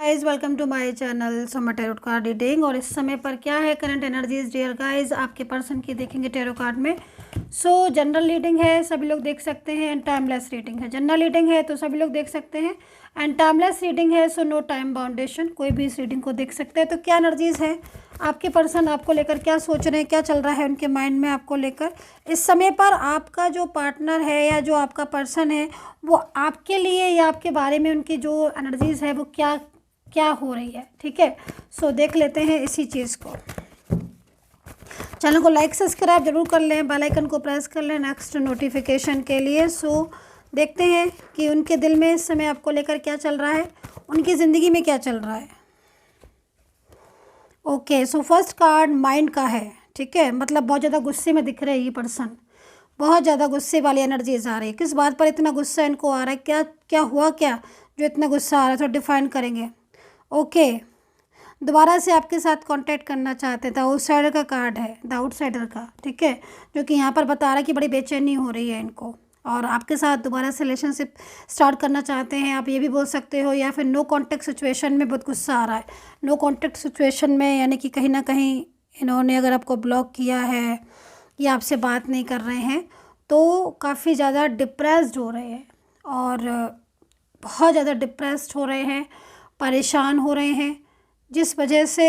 Guys welcome to my channel Soma tarot card reading. और इस समय पर क्या है करंट एनर्जीज डियर गाइज आपके पर्सन की देखेंगे टैरो कार्ड में। जनरल रीडिंग है, सभी लोग देख सकते हैं। एंड टाइमलेस रीडिंग है। जनरल रीडिंग है तो सभी लोग देख सकते हैं। एंड टाइमलेस रीडिंग है सो नो टाइम बाउंडेशन, कोई भी इस रीडिंग को देख सकते हैं। तो क्या एनर्जीज है, आपके पर्सन आपको लेकर क्या सोच रहे हैं, क्या चल रहा है उनके माइंड में आपको लेकर इस समय पर। आपका जो पार्टनर है या जो आपका पर्सन है वो आपके लिए या आपके बारे में उनकी जो एनर्जीज है वो क्या क्या हो रही है। ठीक है, देख लेते हैं इसी चीज़ को। चैनल को लाइक सब्सक्राइब जरूर कर लें, बेल आइकन को प्रेस कर लें नेक्स्ट नोटिफिकेशन के लिए। देखते हैं कि उनके दिल में इस समय आपको लेकर क्या चल रहा है, उनकी ज़िंदगी में क्या चल रहा है। ओके, फर्स्ट कार्ड माइंड का है। ठीक है, मतलब बहुत ज़्यादा गुस्से में दिख रहे हैं ये पर्सन, बहुत ज़्यादा गुस्से वाली एनर्जीज आ रही है। किस बात पर इतना गुस्सा इनको आ रहा है, क्या क्या हुआ, क्या जो इतना गुस्सा आ रहा है, थोड़ा डिफाइन करेंगे। ओके, दोबारा से आपके साथ कांटेक्ट करना चाहते हैं। द आउटसाइडर का कार्ड है, द आउटसाइडर का। ठीक है, जो कि यहाँ पर बता रहा है कि बड़ी बेचैनी हो रही है इनको और आपके साथ दोबारा से रिलेशनशिप स्टार्ट करना चाहते हैं। आप ये भी बोल सकते हो, या फिर नो कांटेक्ट सिचुएशन में बहुत गुस्सा आ रहा है। नो कांटेक्ट सिचुएशन में यानी कि कहीं ना कहीं इन्होंने अगर आपको ब्लॉक किया है या आपसे बात नहीं कर रहे हैं तो काफ़ी ज़्यादा डिप्रेस्ड हो रहे हैं और बहुत ज़्यादा डिप्रेस्ड हो रहे हैं, परेशान हो रहे हैं। जिस वजह से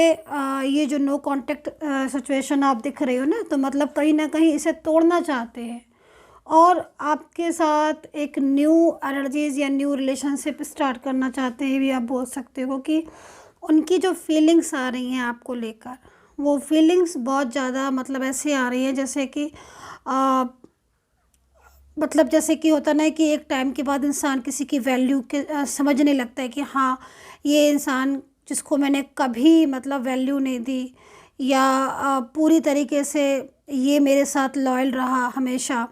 ये जो नो कांटेक्ट सिचुएशन आप दिख रहे हो ना, तो मतलब कहीं ना कहीं इसे तोड़ना चाहते हैं और आपके साथ एक न्यू एनर्जीज या न्यू रिलेशनशिप स्टार्ट करना चाहते हैं। भी आप बोल सकते हो कि उनकी जो फीलिंग्स आ रही हैं आपको लेकर, वो फीलिंग्स बहुत ज़्यादा मतलब ऐसे आ रही हैं जैसे कि मतलब जैसे कि होता ना कि एक टाइम के बाद इंसान किसी की वैल्यू के समझने लगता है कि हाँ, ये इंसान जिसको मैंने कभी मतलब वैल्यू नहीं दी या पूरी तरीके से ये मेरे साथ लॉयल रहा हमेशा,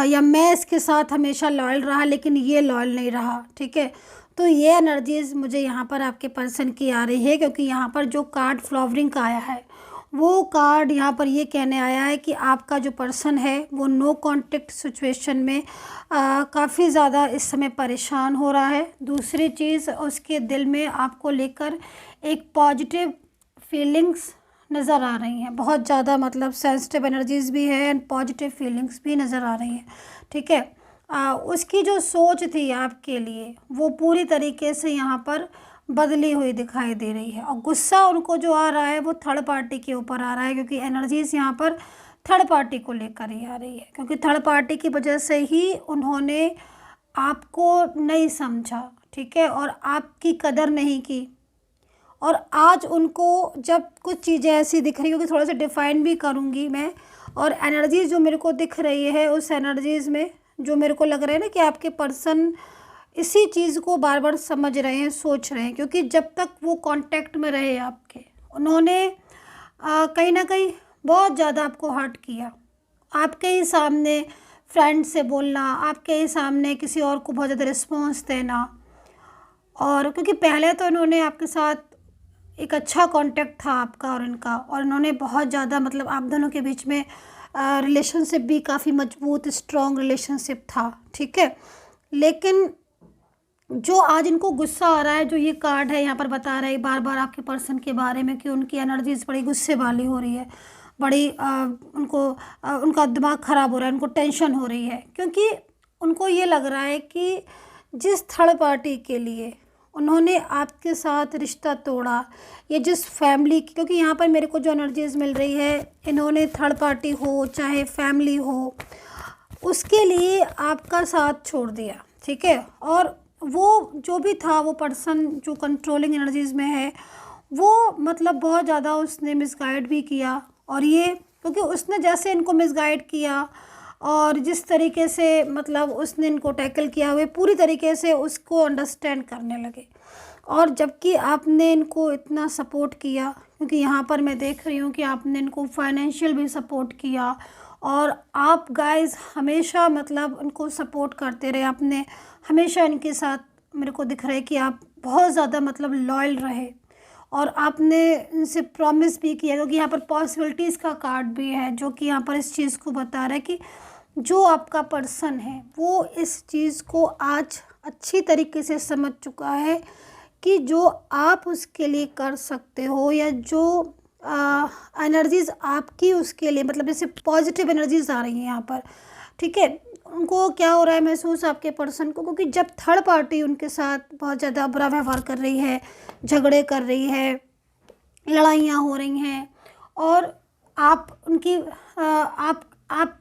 या मैं इसके साथ हमेशा लॉयल रहा लेकिन ये लॉयल नहीं रहा। ठीक है, तो ये एनर्जीज मुझे यहाँ पर आपके पर्सन की आ रही है, क्योंकि यहाँ पर जो कार्ड फ्लावरिंग का आया है वो कार्ड यहाँ पर ये कहने आया है कि आपका जो पर्सन है वो नो कांटेक्ट सिचुएशन में काफ़ी ज़्यादा इस समय परेशान हो रहा है। दूसरी चीज़, उसके दिल में आपको लेकर एक पॉजिटिव फीलिंग्स नज़र आ रही हैं, बहुत ज़्यादा मतलब सेंसिटिव एनर्जीज भी है एंड पॉजिटिव फीलिंग्स भी नज़र आ रही हैं। ठीक है, उसकी जो सोच थी आपके लिए वो पूरी तरीके से यहाँ पर बदली हुई दिखाई दे रही है। और गुस्सा उनको जो आ रहा है वो थर्ड पार्टी के ऊपर आ रहा है, क्योंकि एनर्जीज यहाँ पर थर्ड पार्टी को लेकर ही आ रही है, क्योंकि थर्ड पार्टी की वजह से ही उन्होंने आपको नहीं समझा। ठीक है, और आपकी कदर नहीं की। और आज उनको जब कुछ चीज़ें ऐसी दिख रही होगी, थोड़ा सा डिफाइन भी करूँगी मैं। और एनर्जीज जो मेरे को दिख रही है, उस एनर्जीज़ में जो मेरे को लग रहा है ना कि आपके पर्सन इसी चीज़ को बार बार समझ रहे हैं, सोच रहे हैं, क्योंकि जब तक वो कांटेक्ट में रहे आपके, उन्होंने कहीं ना कहीं बहुत ज़्यादा आपको हर्ट किया। आपके ही सामने फ्रेंड से बोलना, आपके ही सामने किसी और को बहुत ज़्यादा रिस्पॉन्स देना, और क्योंकि पहले तो इन्होंने आपके साथ एक अच्छा कांटेक्ट था आपका और इनका, और इन्होंने बहुत ज़्यादा मतलब आप दोनों के बीच में रिलेशनशिप भी काफ़ी मजबूत स्ट्रॉन्ग रिलेशनशिप था। ठीक है, लेकिन जो आज इनको गुस्सा आ रहा है, जो ये कार्ड है यहाँ पर बता रहा है बार बार आपके पर्सन के बारे में कि उनकी एनर्जीज बड़ी गुस्से वाली हो रही है, बड़ी उनका दिमाग ख़राब हो रहा है, उनको टेंशन हो रही है, क्योंकि उनको ये लग रहा है कि जिस थर्ड पार्टी के लिए उन्होंने आपके साथ रिश्ता तोड़ा, या जिस फैमिली की, क्योंकि यहाँ पर मेरे को जो एनर्जीज मिल रही है, इन्होंने थर्ड पार्टी हो चाहे फैमिली हो, उसके लिए आपका साथ छोड़ दिया। ठीक है, और वो जो भी था, वो पर्सन जो कंट्रोलिंग एनर्जीज में है, वो मतलब बहुत ज़्यादा उसने मिसगाइड भी किया। और ये क्योंकि उसने जैसे इनको मिसगाइड किया और जिस तरीके से मतलब उसने इनको टैकल किया, हुए पूरी तरीके से उसको अंडरस्टैंड करने लगे। और जबकि आपने इनको इतना सपोर्ट किया, क्योंकि यहाँ पर मैं देख रही हूँ कि आपने इनको फाइनेंशियल भी सपोर्ट किया, और आप गाइस हमेशा मतलब उनको सपोर्ट करते रहे, आपने हमेशा इनके साथ, मेरे को दिख रहा है कि आप बहुत ज़्यादा मतलब लॉयल रहे, और आपने इनसे प्रॉमिस भी किया, क्योंकि यहाँ पर पॉसिबिलिटीज़ का कार्ड भी है जो कि यहाँ पर इस चीज़ को बता रहा है कि जो आपका पर्सन है वो इस चीज़ को आज अच्छी तरीके से समझ चुका है कि जो आप उसके लिए कर सकते हो, या जो एनर्जीज़ आपकी उसके लिए, मतलब जैसे पॉजिटिव एनर्जीज़ आ रही हैं यहाँ पर, ठीक है। उनको क्या हो रहा है महसूस आपके पर्सन को, क्योंकि जब थर्ड पार्टी उनके साथ बहुत ज़्यादा बुरा व्यवहार कर रही है, झगड़े कर रही है, लड़ाइयाँ हो रही हैं, और आप उनकी आप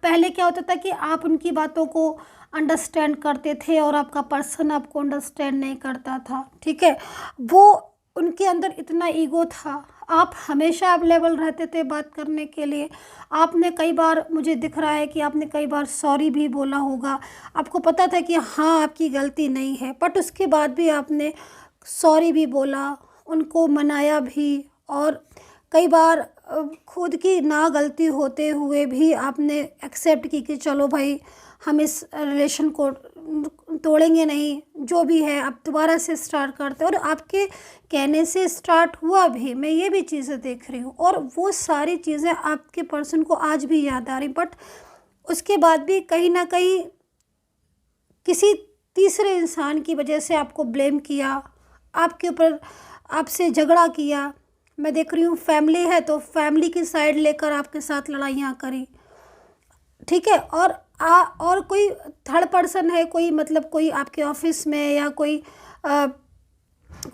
पहले क्या होता था कि आप उनकी बातों को अंडरस्टैंड करते थे और आपका पर्सन आपको अंडरस्टैंड नहीं करता था, ठीक है। वो उनके अंदर इतना ईगो था, आप हमेशा अवेलेबल रहते थे बात करने के लिए। आपने कई बार, मुझे दिख रहा है कि आपने कई बार सॉरी भी बोला होगा, आपको पता था कि हाँ आपकी गलती नहीं है, बट उसके बाद भी आपने सॉरी भी बोला, उनको मनाया भी, और कई बार खुद की ना गलती होते हुए भी आपने एक्सेप्ट की कि चलो भाई हम इस रिलेशन को तोड़ेंगे नहीं, जो भी है आप दोबारा से स्टार्ट करते हैं, और आपके कहने से स्टार्ट हुआ भी। मैं ये भी चीज़ें देख रही हूँ, और वो सारी चीज़ें आपके पर्सन को आज भी याद आ रही, बट उसके बाद भी कहीं ना कहीं किसी तीसरे इंसान की वजह से आपको ब्लेम किया, आपके ऊपर, आपसे झगड़ा किया। मैं देख रही हूँ फैमिली है तो फैमिली की साइड लेकर आपके साथ लड़ाइयाँ करी, ठीक है। और कोई थर्ड पर्सन है, कोई मतलब कोई आपके ऑफिस में, या कोई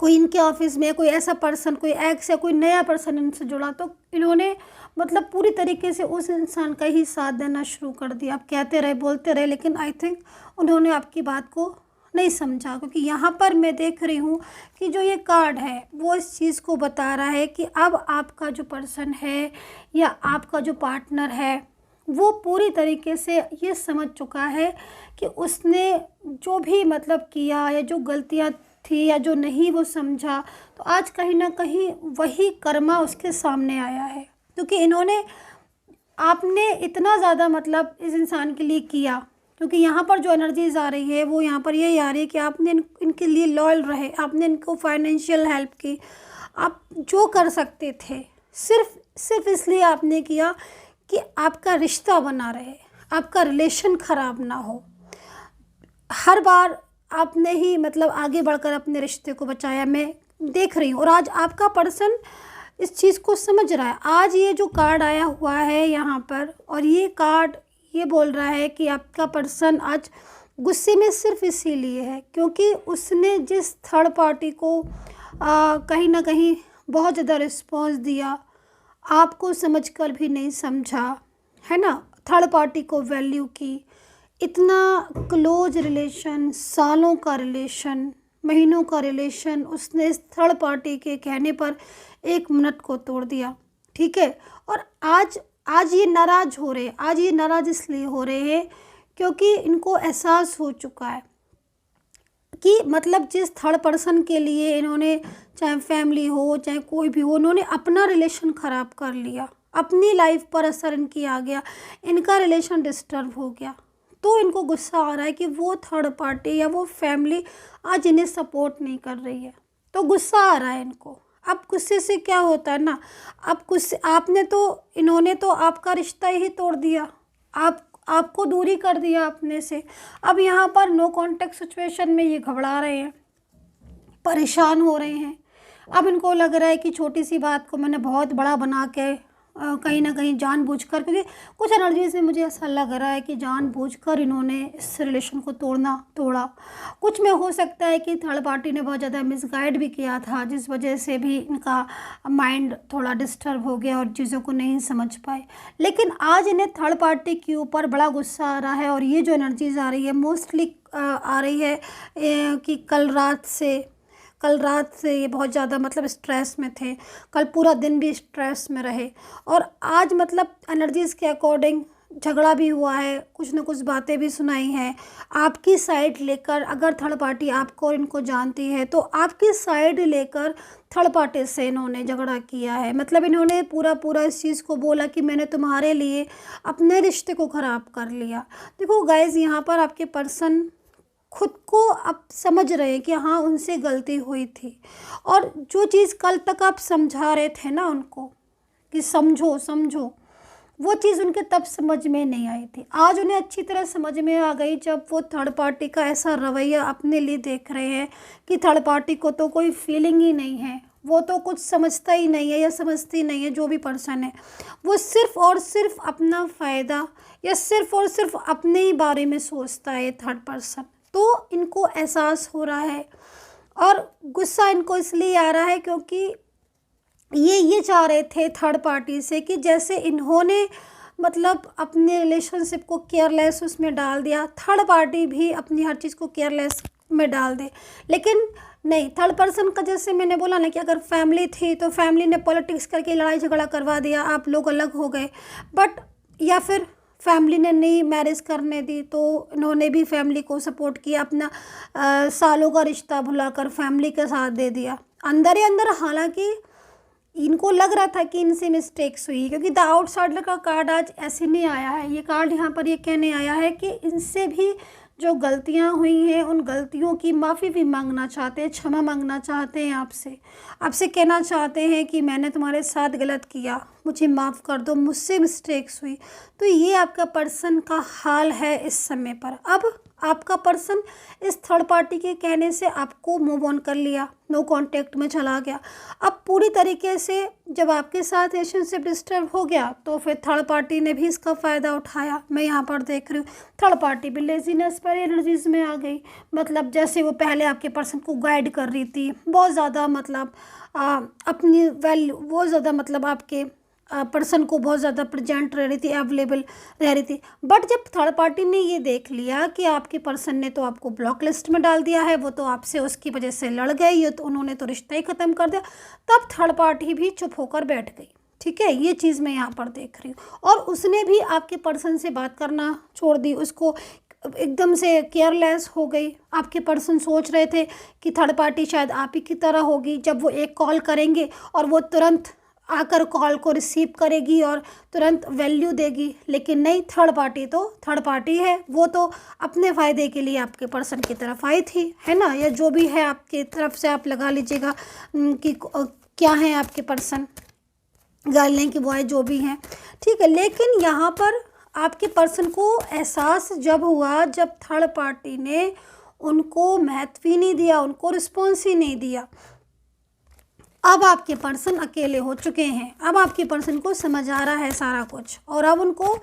इनके ऑफिस में कोई ऐसा पर्सन, कोई एक्स या कोई नया पर्सन इनसे जुड़ा, तो इन्होंने मतलब पूरी तरीके से उस इंसान का ही साथ देना शुरू कर दिया। आप कहते रहे, बोलते रहे, लेकिन आई थिंक उन्होंने आपकी बात को नहीं समझा, क्योंकि यहाँ पर मैं देख रही हूँ कि जो ये कार्ड है वो इस चीज़ को बता रहा है कि अब आपका जो पर्सन है या आपका जो पार्टनर है वो पूरी तरीके से ये समझ चुका है कि उसने जो भी मतलब किया, या जो गलतियाँ थी, या जो नहीं वो समझा, तो आज कहीं ना कहीं वही कर्मा उसके सामने आया है। क्योंकि आपने इतना ज़्यादा मतलब इस इंसान के लिए किया, क्योंकि यहाँ पर जो एनर्जीज आ रही है वो यहाँ पर ये आ रही है कि आपने इनके लिए लॉयल रहे, आपने इनको फाइनेंशियल हेल्प की, आप जो कर सकते थे सिर्फ इसलिए आपने किया कि आपका रिश्ता बना रहे, आपका रिलेशन ख़राब ना हो। हर बार आपने ही मतलब आगे बढ़कर अपने रिश्ते को बचाया, मैं देख रही हूँ, और आज आपका पर्सन इस चीज़ को समझ रहा है। आज ये जो कार्ड आया हुआ है यहाँ पर, और ये कार्ड ये बोल रहा है कि आपका पर्सन आज गुस्से में सिर्फ इसीलिए है क्योंकि उसने जिस थर्ड पार्टी को कहीं ना कहीं बहुत ज़्यादा रिस्पॉन्स दिया, आपको समझकर भी नहीं समझा, है ना, थर्ड पार्टी को वैल्यू की। इतना क्लोज रिलेशन, सालों का रिलेशन, महीनों का रिलेशन, उसने इस थर्ड पार्टी के कहने पर 1 मिनट को तोड़ दिया, ठीक है। और आज ये नाराज़ हो रहे हैं। आज ये नाराज़ इसलिए हो रहे हैं क्योंकि इनको एहसास हो चुका है कि मतलब जिस थर्ड पर्सन के लिए इन्होंने, चाहे फैमिली हो चाहे कोई भी हो, उन्होंने अपना रिलेशन ख़राब कर लिया, अपनी लाइफ पर असर इनकी आ गया, इनका रिलेशन डिस्टर्ब हो गया, तो इनको गुस्सा आ रहा है कि वो थर्ड पार्टी या वो फैमिली आज इन्हें सपोर्ट नहीं कर रही है, तो गुस्सा आ रहा है इनको। अब गुस्से से क्या होता है ना, अब गुस्से इन्होंने तो आपका रिश्ता ही तोड़ दिया, आपको दूरी कर दिया अपने से। अब यहाँ पर नो कांटेक्ट सिचुएशन में ये घबरा रहे हैं, परेशान हो रहे हैं। अब इनको लग रहा है कि छोटी सी बात को मैंने बहुत बड़ा बना के कहीं ना कहीं जानबूझकर, क्योंकि कुछ एनर्जीज में मुझे ऐसा लग रहा है कि जानबूझकर इन्होंने इस रिलेशन को तोड़ा। कुछ में हो सकता है कि थर्ड पार्टी ने बहुत ज़्यादा मिसगाइड भी किया था, जिस वजह से भी इनका माइंड थोड़ा डिस्टर्ब हो गया और चीज़ों को नहीं समझ पाए। लेकिन आज इन्हें थर्ड पार्टी के ऊपर बड़ा गुस्सा आ रहा है, और ये जो एनर्जीज आ रही है मोस्टली आ रही है कि कल रात से ये बहुत ज़्यादा मतलब स्ट्रेस में थे, कल पूरा दिन भी स्ट्रेस में रहे, और आज मतलब एनर्जीज़ के अकॉर्डिंग झगड़ा भी हुआ है, कुछ ना कुछ बातें भी सुनाई हैं आपकी साइड लेकर। अगर थर्ड पार्टी आपको और इनको जानती है तो आपकी साइड लेकर थर्ड पार्टी से इन्होंने झगड़ा किया है। मतलब इन्होंने पूरा इस चीज़ को बोला कि मैंने तुम्हारे लिए अपने रिश्ते को ख़राब कर लिया। देखो गाइज़, यहाँ पर आपके पर्सन खुद को अब समझ रहे हैं कि हाँ उनसे गलती हुई थी, और जो चीज़ कल तक आप समझा रहे थे ना उनको कि समझो, वो चीज़ उनके तब समझ में नहीं आई थी। आज उन्हें अच्छी तरह समझ में आ गई जब वो थर्ड पार्टी का ऐसा रवैया अपने लिए देख रहे हैं कि थर्ड पार्टी को तो कोई फीलिंग ही नहीं है, वो तो कुछ समझता ही नहीं है या समझती नहीं है। जो भी पर्सन है वो सिर्फ़ और सिर्फ अपना फ़ायदा या सिर्फ़ और सिर्फ अपने ही बारे में सोचता है थर्ड पर्सन। तो इनको एहसास हो रहा है और गुस्सा इनको इसलिए आ रहा है क्योंकि ये चाह रहे थे थर्ड पार्टी से कि जैसे इन्होंने मतलब अपने रिलेशनशिप को केयरलेस उसमें डाल दिया, थर्ड पार्टी भी अपनी हर चीज़ को केयरलेस में डाल दे। लेकिन नहीं, थर्ड पर्सन का जैसे मैंने बोला ना कि अगर फैमिली थी तो फैमिली ने पॉलिटिक्स करके लड़ाई झगड़ा करवा दिया, आप लोग अलग हो गए। बट या फिर फैमिली ने नहीं मैरिज करने दी तो इन्होंने भी फैमिली को सपोर्ट किया, अपना सालों का रिश्ता भुलाकर फैमिली का साथ दे दिया अंदर ही अंदर। हालांकि इनको लग रहा था कि इनसे मिस्टेक्स हुई, क्योंकि द आउटसाइडर का कार्ड आज ऐसे नहीं आया है। ये कार्ड यहाँ पर ये कहने आया है कि इनसे भी जो गलतियाँ हुई हैं उन गलतियों की माफ़ी भी मांगना चाहते हैं, क्षमा मांगना चाहते हैं आपसे कहना चाहते हैं कि मैंने तुम्हारे साथ गलत किया, मुझे माफ़ कर दो, मुझसे मिस्टेक्स हुई। तो ये आपका पर्सन का हाल है इस समय पर। अब आपका पर्सन इस थर्ड पार्टी के कहने से आपको मूव ऑन कर लिया, नो कांटेक्ट में चला गया। अब पूरी तरीके से जब आपके साथ रिलेशनशिप डिस्टर्ब हो गया तो फिर थर्ड पार्टी ने भी इसका फ़ायदा उठाया। मैं यहाँ पर देख रही हूँ थर्ड पार्टी भी लेजीनेस पर एनर्जीज में आ गई। मतलब जैसे वो पहले आपके पर्सन को गाइड कर रही थी, बहुत ज़्यादा मतलब अपनी वैल्यू बहुत ज़्यादा मतलब आपके पर्सन को बहुत ज़्यादा प्रेजेंट रह रही थी, अवेलेबल रह रही थी। बट जब थर्ड पार्टी ने ये देख लिया कि आपके पर्सन ने तो आपको ब्लॉक लिस्ट में डाल दिया है, वो तो आपसे उसकी वजह से लड़ गई, ये तो उन्होंने तो रिश्ता ही ख़त्म कर दिया, तब थर्ड पार्टी भी चुप होकर बैठ गई। ठीक है, ये चीज़ मैं यहाँ पर देख रही हूँ। और उसने भी आपके पर्सन से बात करना छोड़ दी, उसको एकदम से केयरलेस हो गई। आपके पर्सन सोच रहे थे कि थर्ड पार्टी शायद आप ही की तरह होगी, जब वो एक कॉल करेंगे और वो तुरंत आकर कॉल को रिसीव करेगी और तुरंत वैल्यू देगी। लेकिन नहीं, थर्ड पार्टी तो थर्ड पार्टी है, वो तो अपने फ़ायदे के लिए आपके पर्सन की तरफ आई थी, है ना। या जो भी है आपकी तरफ से आप लगा लीजिएगा कि क्या है आपके पर्सन, गर्ल नहीं कि बॉय, जो भी हैं, ठीक है। लेकिन यहाँ पर आपके पर्सन को एहसास जब हुआ, जब थर्ड पार्टी ने उनको महत्व ही नहीं दिया, उनको रिस्पॉन्स ही नहीं दिया। अब आपके पर्सन अकेले हो चुके हैं। अब आपके पर्सन को समझ आ रहा है सारा कुछ, और अब उनको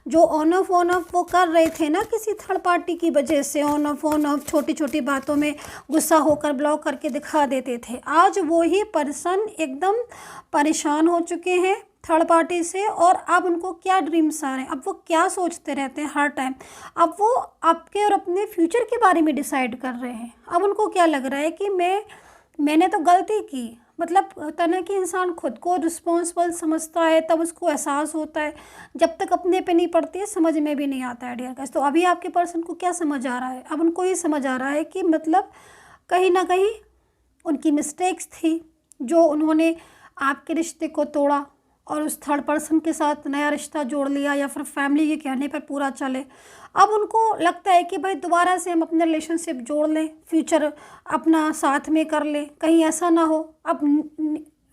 जो ऑन ऑफ वो कर रहे थे ना किसी थर्ड पार्टी की वजह से, ऑन ऑफ छोटी छोटी बातों में गुस्सा होकर ब्लॉक करके दिखा देते थे, आज वो ही पर्सन एकदम परेशान हो चुके हैं थर्ड पार्टी से। और अब उनको क्या ड्रीम्स आ रहे हैं, अब वो क्या सोचते रहते हैं हर टाइम, अब वो आपके और अपने फ्यूचर के बारे में डिसाइड कर रहे हैं। अब उनको क्या लग रहा है कि मैंने तो गलती की। मतलब होता ना कि इंसान खुद को रिस्पॉन्सिबल समझता है तब उसको एहसास होता है, जब तक अपने पे नहीं पड़ती है समझ में भी नहीं आता है डियर गाइस। तो अभी आपके पर्सन को क्या समझ आ रहा है, अब उनको ये समझ आ रहा है कि मतलब कहीं ना कहीं उनकी मिस्टेक्स थी जो उन्होंने आपके रिश्ते को तोड़ा और उस थर्ड पर्सन के साथ नया रिश्ता जोड़ लिया, या फिर फैमिली के कहने पर पूरा चले। अब उनको लगता है कि भाई दोबारा से हम अपने रिलेशनशिप जोड़ लें, फ्यूचर अपना साथ में कर लें, कहीं ऐसा ना हो। अब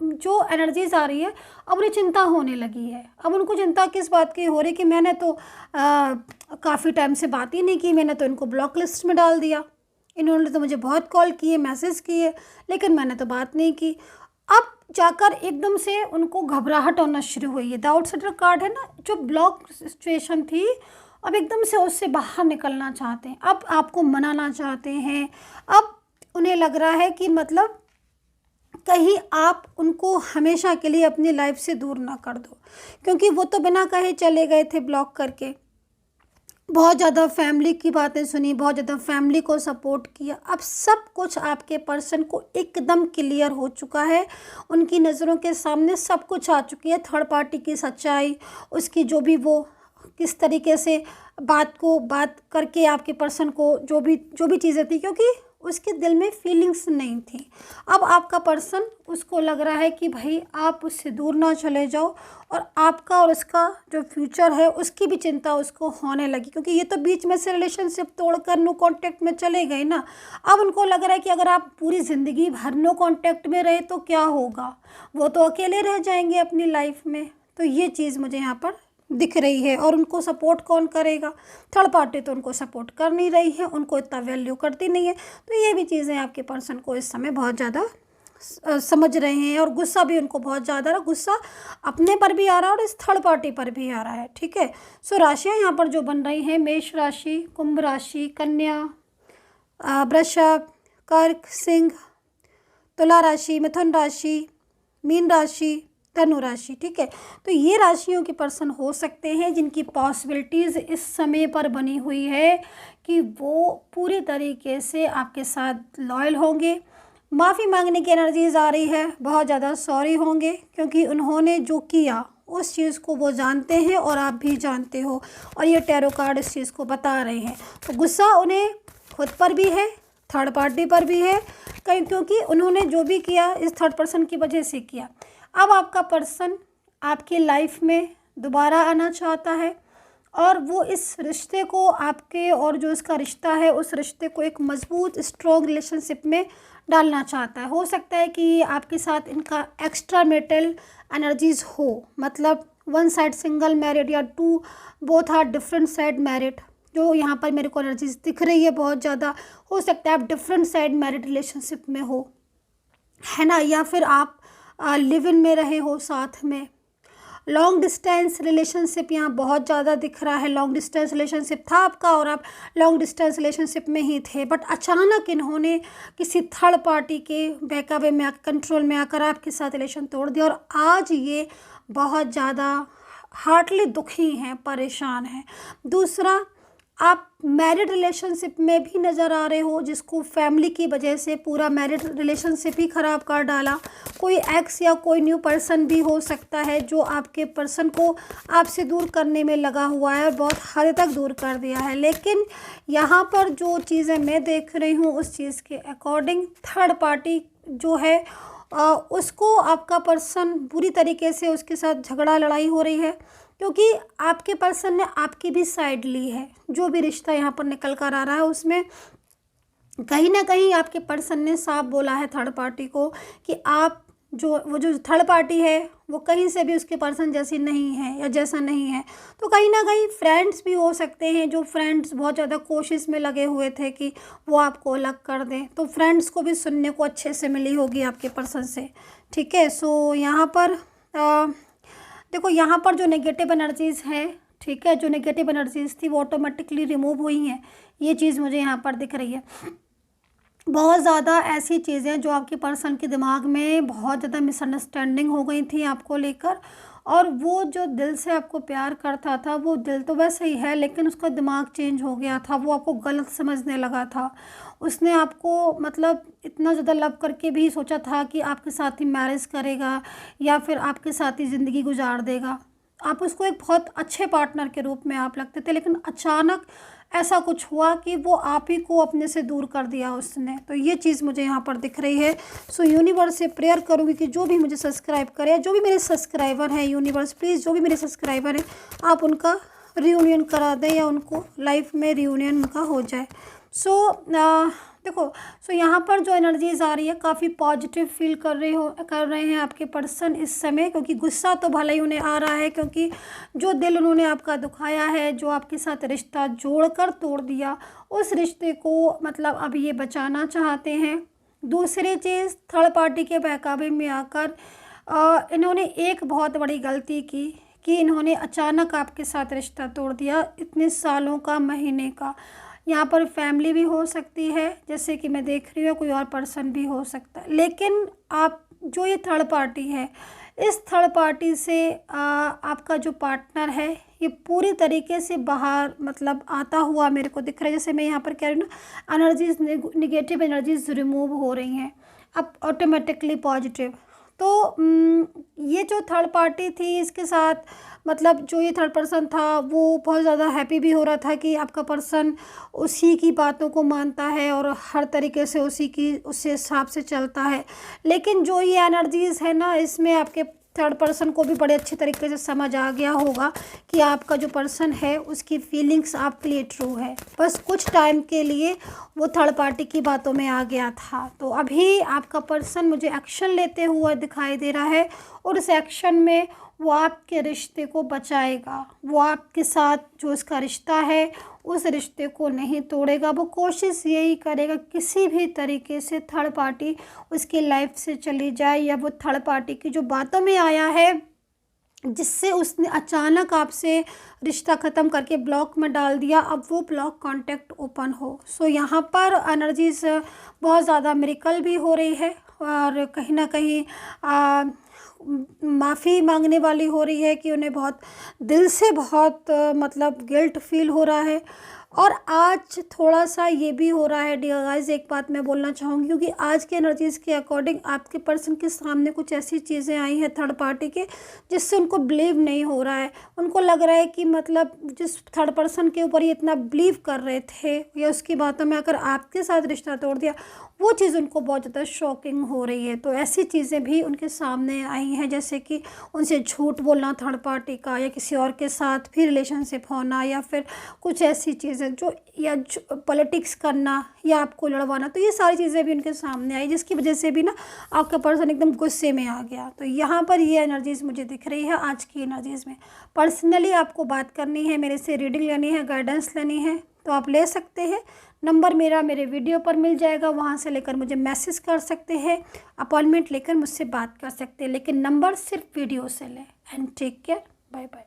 जो एनर्जीज आ रही है, अब उन्हें चिंता होने लगी है। अब उनको चिंता किस बात की हो रही कि मैंने तो काफ़ी टाइम से बात ही नहीं की, मैंने तो इनको ब्लॉक लिस्ट में डाल दिया, इन्होंने तो मुझे बहुत कॉल किए, मैसेज किए, लेकिन मैंने तो बात नहीं की। अब जाकर एकदम से उनको घबराहट होना शुरू हुई है। द आउटसाइडर कार्ड है ना, जो ब्लॉक सिचुएशन थी, अब एकदम से उससे बाहर निकलना चाहते हैं, अब आपको मनाना चाहते हैं। अब उन्हें लग रहा है कि मतलब कहीं आप उनको हमेशा के लिए अपनी लाइफ से दूर ना कर दो, क्योंकि वो तो बिना कहे चले गए थे ब्लॉक करके, बहुत ज़्यादा फैमिली की बातें सुनी, बहुत ज़्यादा फैमिली को सपोर्ट किया। अब सब कुछ आपके पर्सन को एकदम क्लियर हो चुका है, उनकी नज़रों के सामने सब कुछ आ चुकी है, थर्ड पार्टी की सच्चाई, उसकी जो भी वो किस तरीके से बात करके आपके पर्सन को जो भी चीज़ें थी, क्योंकि उसके दिल में फीलिंग्स नहीं थी। अब आपका पर्सन, उसको लग रहा है कि भाई आप उससे दूर ना चले जाओ, और आपका और उसका जो फ्यूचर है उसकी भी चिंता उसको होने लगी, क्योंकि ये तो बीच में से रिलेशनशिप तोड़कर नो कांटेक्ट में चले गए ना। अब उनको लग रहा है कि अगर आप पूरी ज़िंदगी भर नो कांटेक्ट में रहे तो क्या होगा, वो तो अकेले रह जाएंगे अपनी लाइफ में। तो ये चीज़ मुझे यहाँ पर दिख रही है। और उनको सपोर्ट कौन करेगा? थर्ड पार्टी तो उनको सपोर्ट कर नहीं रही है, उनको इतना वैल्यू करती नहीं है। तो ये भी चीज़ें आपके पर्सन को इस समय बहुत ज़्यादा समझ रहे हैं। और गुस्सा भी उनको बहुत ज़्यादा, गुस्सा अपने पर भी आ रहा है और इस थर्ड पार्टी पर भी आ रहा है। ठीक है, सो राशियाँ यहाँ पर जो बन रही हैं, मेष राशि, कुंभ राशि, कन्या, वृषभ, कर्क, सिंह, तुला राशि, मिथुन राशि, मीन राशि, धनु राशि। ठीक है, तो ये राशियों के पर्सन हो सकते हैं जिनकी पॉसिबिलिटीज़ इस समय पर बनी हुई है कि वो पूरी तरीके से आपके साथ लॉयल होंगे। माफ़ी मांगने की एनर्जीज आ रही है, बहुत ज़्यादा सॉरी होंगे क्योंकि उन्होंने जो किया उस चीज़ को वो जानते हैं और आप भी जानते हो, और ये टैरो कार्ड इस चीज़ को बता रहे हैं। तो गुस्सा उन्हें खुद पर भी है, थर्ड पार्टी पर भी है, कहीं क्योंकि उन्होंने जो भी किया इस थर्ड पर्सन की वजह से किया। अब आपका पर्सन आपकी लाइफ में दोबारा आना चाहता है और वो इस रिश्ते को आपके और जो इसका रिश्ता है उस रिश्ते को एक मजबूत स्ट्रॉन्ग रिलेशनशिप में डालना चाहता है। हो सकता है कि आपके साथ इनका एक्स्ट्रा मेटल एनर्जीज हो, मतलब वन साइड सिंगल मैरिड या two both are different side married, जो यहाँ पर मेरे को एनर्जीज दिख रही है बहुत ज़्यादा। हो सकता है आप डिफरेंट साइड मैरिड रिलेशनशिप में हो, है ना, या फिर आप लिव इन में रहे हो साथ में। लॉन्ग डिस्टेंस रिलेशनशिप यहाँ बहुत ज़्यादा दिख रहा है। लॉन्ग डिस्टेंस रिलेशनशिप था आपका और आप लॉन्ग डिस्टेंस रिलेशनशिप में ही थे, बट अचानक इन्होंने किसी थर्ड पार्टी के बहकावे में कंट्रोल में आकर आपके साथ रिलेशन तोड़ दिया और आज ये बहुत ज़्यादा हार्टली दुखी हैं, परेशान हैं। दूसरा, आप मैरिड रिलेशनशिप में भी नज़र आ रहे हो जिसको फैमिली की वजह से पूरा मैरिड रिलेशनशिप ही ख़राब कर डाला। कोई एक्स या कोई न्यू पर्सन भी हो सकता है जो आपके पर्सन को आपसे दूर करने में लगा हुआ है और बहुत हद तक दूर कर दिया है। लेकिन यहाँ पर जो चीज़ें मैं देख रही हूँ उस चीज़ के अकॉर्डिंग थर्ड पार्टी जो है उसको आपका पर्सन बुरी तरीके से उसके साथ झगड़ा लड़ाई हो रही है क्योंकि आपके पर्सन ने आपकी भी साइड ली है। जो भी रिश्ता यहाँ पर निकल कर आ रहा है उसमें कहीं ना कहीं आपके पर्सन ने साफ बोला है थर्ड पार्टी को कि आप वो जो थर्ड पार्टी है वो कहीं से भी उसके पर्सन जैसी नहीं है या जैसा नहीं है। तो कहीं ना कहीं फ्रेंड्स भी हो सकते हैं, जो फ्रेंड्स बहुत ज़्यादा कोशिश में लगे हुए थे कि वो आपको अलग कर दें, तो फ्रेंड्स को भी सुनने को अच्छे से मिली होगी आपके पर्सन से। ठीक है, सो यहाँ पर देखो, यहाँ पर जो नेगेटिव एनर्जीज़ हैं, ठीक है, जो नेगेटिव एनर्जीज़ थी वो ऑटोमेटिकली रिमूव हुई हैं। ये चीज़ मुझे यहाँ पर दिख रही है। बहुत ज़्यादा ऐसी चीज़ें जो आपके पर्सन के दिमाग में बहुत ज़्यादा मिसअंडरस्टैंडिंग हो गई थी आपको लेकर, और वो जो दिल से आपको प्यार करता था वो दिल तो वैसे ही है लेकिन उसका दिमाग चेंज हो गया था, वो आपको गलत समझने लगा था। उसने आपको मतलब इतना ज़्यादा लव करके भी सोचा था कि आपके साथ ही मैरिज करेगा या फिर आपके साथ ही ज़िंदगी गुजार देगा। आप उसको एक बहुत अच्छे पार्टनर के रूप में आप लगते थे, लेकिन अचानक ऐसा कुछ हुआ कि वो आप ही को अपने से दूर कर दिया उसने। तो ये चीज़ मुझे यहाँ पर दिख रही है। सो यूनिवर्स से प्रेयर करूँगी कि जो भी मुझे सब्सक्राइब करे, जो भी मेरे सब्सक्राइबर हैं, यूनिवर्स प्लीज़ जो भी मेरे सब्सक्राइबर हैं आप उनका रियूनियन करा दें या उनको लाइफ में रियूनियन उनका हो जाए। देखो, यहाँ पर जो एनर्जीज आ रही है काफ़ी पॉजिटिव फील कर रहे हैं आपके पर्सन इस समय, क्योंकि गुस्सा तो भले ही उन्हें आ रहा है क्योंकि जो दिल उन्होंने आपका दुखाया है, जो आपके साथ रिश्ता जोड़कर तोड़ दिया, उस रिश्ते को मतलब अब ये बचाना चाहते हैं। दूसरी चीज़, थर्ड पार्टी के बहकावे में आकर इन्होंने एक बहुत बड़ी गलती की कि इन्होंने अचानक आपके साथ रिश्ता तोड़ दिया, इतने सालों का, महीने का। यहाँ पर फैमिली भी हो सकती है, जैसे कि मैं देख रही हूँ, कोई और पर्सन भी हो सकता है। लेकिन आप जो ये थर्ड पार्टी है, इस थर्ड पार्टी से आपका जो पार्टनर है ये पूरी तरीके से बाहर मतलब आता हुआ मेरे को दिख रहा है। जैसे मैं यहाँ पर कह रही हूँ ना, एनर्जीज, निगेटिव एनर्जीज रिमूव हो रही हैं अब ऑटोमेटिकली पॉजिटिव। तो ये जो थर्ड पार्टी थी इसके साथ मतलब जो ये थर्ड पर्सन था वो बहुत ज़्यादा हैप्पी भी हो रहा था कि आपका पर्सन उसी की बातों को मानता है और हर तरीके से उसी हिसाब से चलता है। लेकिन जो ये एनर्जीज़ है ना, इसमें आपके थर्ड पर्सन को भी बड़े अच्छे तरीके से समझ आ गया होगा कि आपका जो पर्सन है उसकी फीलिंग्स आपके लिए ट्रू है। बस कुछ टाइम के लिए वो थर्ड पार्टी की बातों में आ गया था। तो अभी आपका पर्सन मुझे एक्शन लेते हुए दिखाई दे रहा है और उस एक्शन में वो आपके रिश्ते को बचाएगा, वो आपके साथ जो उसका रिश्ता है उस रिश्ते को नहीं तोड़ेगा। वो कोशिश यही करेगा किसी भी तरीके से थर्ड पार्टी उसकी लाइफ से चली जाए, या वो थर्ड पार्टी की जो बातों में आया है जिससे उसने अचानक आपसे रिश्ता ख़त्म करके ब्लॉक में डाल दिया, अब वो ब्लॉक कांटेक्ट ओपन हो। सो यहाँ पर एनर्जीज बहुत ज़्यादा मिरेकल भी हो रही है और कहीं ना कहीं माफ़ी मांगने वाली हो रही है कि उन्हें बहुत दिल से बहुत मतलब गिल्ट फील हो रहा है। और आज थोड़ा सा ये भी हो रहा है डियर गाइस, एक बात मैं बोलना चाहूँगी, क्योंकि आज के एनर्जीज़ के अकॉर्डिंग आपके पर्सन के सामने कुछ ऐसी चीज़ें आई हैं थर्ड पार्टी के जिससे उनको बिलीव नहीं हो रहा है। उनको लग रहा है कि मतलब जिस थर्ड पर्सन के ऊपर ये इतना बिलीव कर रहे थे या उसकी बातों में आकर आपके साथ रिश्ता तोड़ दिया, वो चीज़ उनको बहुत ज़्यादा शॉकिंग हो रही है। तो ऐसी चीज़ें भी उनके सामने आई हैं, जैसे कि उनसे झूठ बोलना थर्ड पार्टी का, या किसी और के साथ भी रिलेशनशिप होना, या फिर कुछ ऐसी चीज़ें जो या पॉलिटिक्स करना या आपको लड़वाना। तो ये सारी चीज़ें भी उनके सामने आई जिसकी वजह से भी ना आपका पर्सन एकदम गुस्से में आ गया। तो यहाँ पर ये एनर्जीज़ मुझे दिख रही है आज की एनर्जीज़ में। पर्सनली आपको बात करनी है, मेरे से रीडिंग लेनी है, गाइडेंस लेनी है, तो आप ले सकते हैं। नंबर मेरा मेरे वीडियो पर मिल जाएगा, वहाँ से लेकर मुझे मैसेज कर सकते हैं, अपॉइंटमेंट लेकर मुझसे बात कर सकते हैं, लेकिन नंबर सिर्फ वीडियो से लें। And take care, bye bye.